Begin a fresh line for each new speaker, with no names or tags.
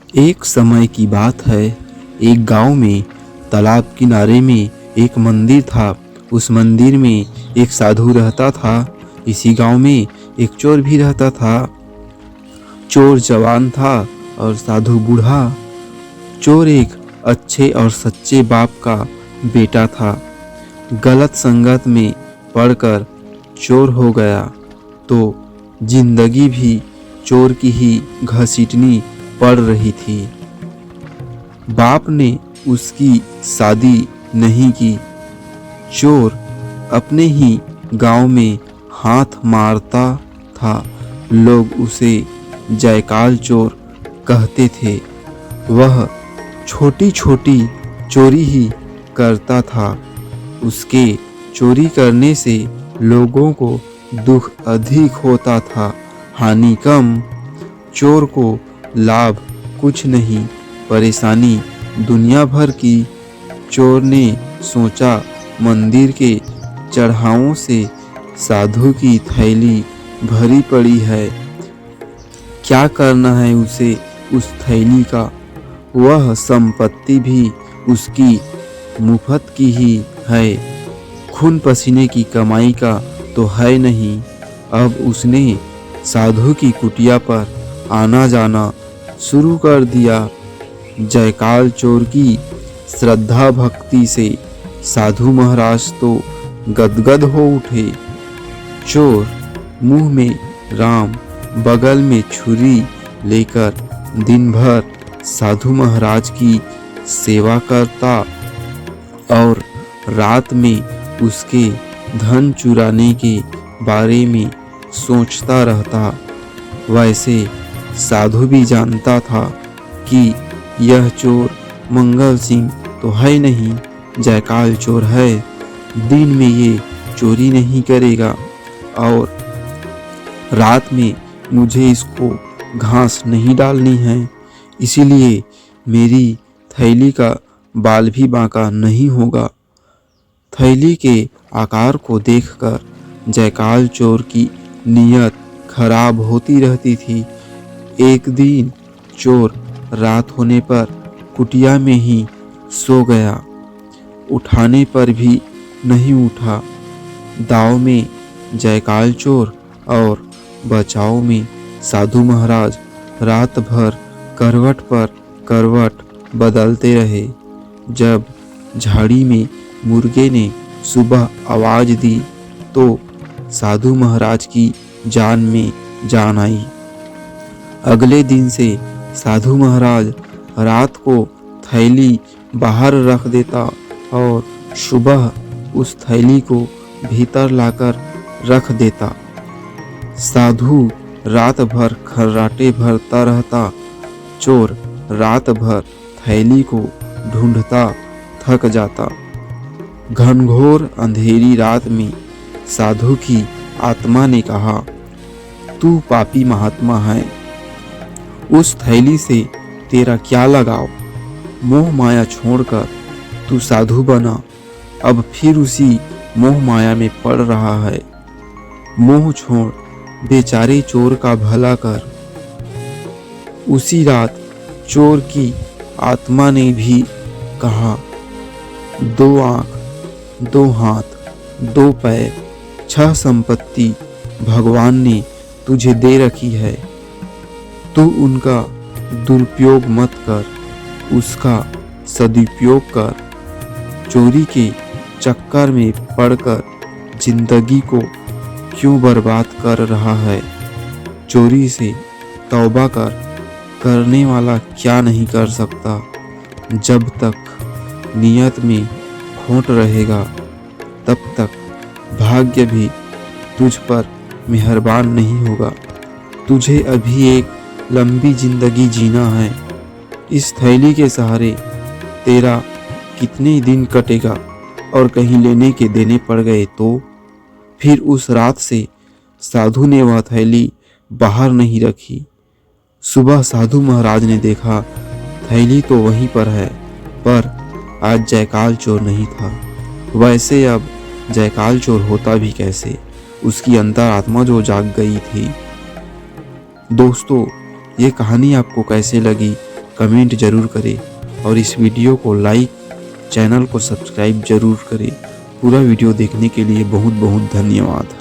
एक समय की बात है, एक गांव में तालाब किनारे में एक मंदिर था। उस मंदिर में एक साधु रहता था। इसी गांव में एक चोर भी रहता था। चोर जवान था और साधु बूढ़ा। चोर एक अच्छे और सच्चे बाप का बेटा था। गलत संगत में पड़कर चोर हो गया तो जिंदगी भी चोर की ही घसीटनी पड़ रही थी। बाप ने उसकी शादी नहीं की। चोर अपने ही गांव में हाथ मारता था। लोग उसे जयकाल चोर कहते थे। वह छोटी छोटी चोरी ही करता था। उसके चोरी करने से लोगों को दुख अधिक होता था, हानि कम। चोर को लाभ कुछ नहीं, परेशानी दुनिया भर की। चोर ने सोचा, मंदिर के चढ़ावों से साधु की थैली भरी पड़ी है। क्या करना है उसे उस थैली का? वह संपत्ति भी उसकी मुफ्त की ही है। खून पसीने की कमाई का तो है नहीं। अब उसने साधु की कुटिया पर आना जाना शुरू कर दिया। जयकाल चोर की श्रद्धा भक्ति से साधु महाराज तो गदगद हो उठे। चोर मुंह में राम, बगल में छुरी लेकर दिन भर साधु महाराज की सेवा करता और रात में उसके धन चुराने के बारे में सोचता रहता। वैसे साधु भी जानता था कि यह चोर मंगल सिंह तो है नहीं, जयकाल चोर है। दिन में ये चोरी नहीं करेगा और रात में मुझे इसको घास नहीं डालनी है। इसीलिए मेरी थैली का बाल भी बांका नहीं होगा। थैली के आकार को देखकर जयकाल चोर की नीयत खराब होती रहती थी। एक दिन चोर रात होने पर कुटिया में ही सो गया। उठाने पर भी नहीं उठा। दाव में जयकाल चोर और बचाव में साधु महाराज रात भर करवट पर करवट बदलते रहे। जब झाड़ी में मुर्गे ने सुबह आवाज दी तो साधु महाराज की जान में जान आई। अगले दिन से साधु महाराज रात को थैली बाहर रख देता और सुबह उस थैली को भीतर लाकर रख देता। साधु रात भर खर्राटे भरता रहता। चोर रात भर थैली को ढूंढता थक जाता। घनघोर अंधेरी रात में साधु की आत्मा ने कहा, तू पापी महात्मा है, उस थैली से तेरा क्या लगाव? मोह माया छोड़कर तू साधु बना। अब फिर उसी मोह माया में पड़ रहा है। मोह छोड़, बेचारे चोर का भला कर। उसी रात चोर की आत्मा ने भी कहा, दो आंख, दो हाथ, दो पैर, 6 संपत्ति भगवान ने तुझे दे रखी है। तू उनका दुरुपयोग मत कर, उसका सदुपयोग कर। चोरी के चक्कर में पड़कर जिंदगी को क्यों बर्बाद कर रहा है? चोरी से तौबा कर, करने वाला क्या नहीं कर सकता। जब तक नियत में खोट रहेगा तब तक भाग्य भी तुझ पर मेहरबान नहीं होगा। तुझे अभी एक लंबी जिंदगी जीना है। इस थैली के सहारे तेरा कितने दिन कटेगा और कहीं लेने के देने पड़ गए तो? फिर उस रात से साधु ने वह थैली बाहर नहीं रखी। सुबह साधु महाराज ने देखा थैली तो वहीं पर है, पर आज जयकाल चोर नहीं था। वैसे अब जयकाल चोर होता भी कैसे? उसकी अंतरात्मा जो जाग गई थी। दोस्तों, ये कहानी आपको कैसे लगी कमेंट ज़रूर करें और इस वीडियो को लाइक, चैनल को सब्सक्राइब ज़रूर करें। पूरा वीडियो देखने के लिए बहुत बहुत धन्यवाद।